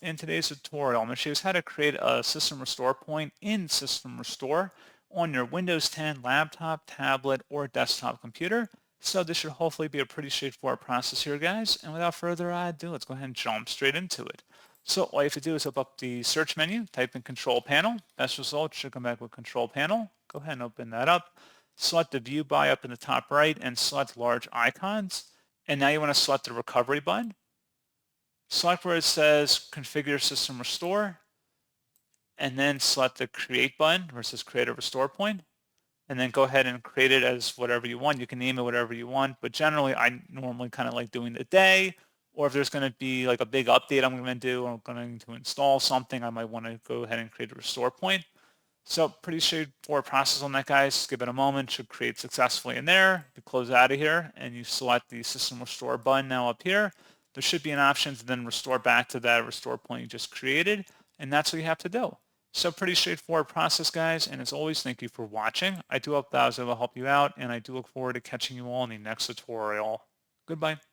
In today's tutorial, I'm going to show you how to create a system restore point in System Restore on your Windows 10 laptop, tablet, or desktop computer. So this should hopefully be a pretty straightforward process here, guys. And without further ado, let's go ahead and jump straight into it. So all you have to do is open up the search menu, type in Control Panel. Best result should come back with Control Panel. Go ahead and open that up. Select the View By up in the top right and select Large Icons. And now you want to select the Recovery button. Select where it says Configure System Restore, and then select the Create button where it says Create a Restore Point, and then go ahead and create it as whatever you want. You can name it whatever you want, but generally I normally kind of like doing the day, or if there's going to be like a big update I'm going to do, or I'm going to install something, I might want to go ahead and create a restore point. So pretty straightforward process on that, guys. Just give it a moment, should create successfully in there. You close out of here and you select the System Restore button now up here. There should be an option to then restore back to that restore point you just created, and that's what you have to do. So pretty straightforward process, guys, and as always, thank you for watching. I do hope that was able to help you out, and I do look forward to catching you all in the next tutorial. Goodbye.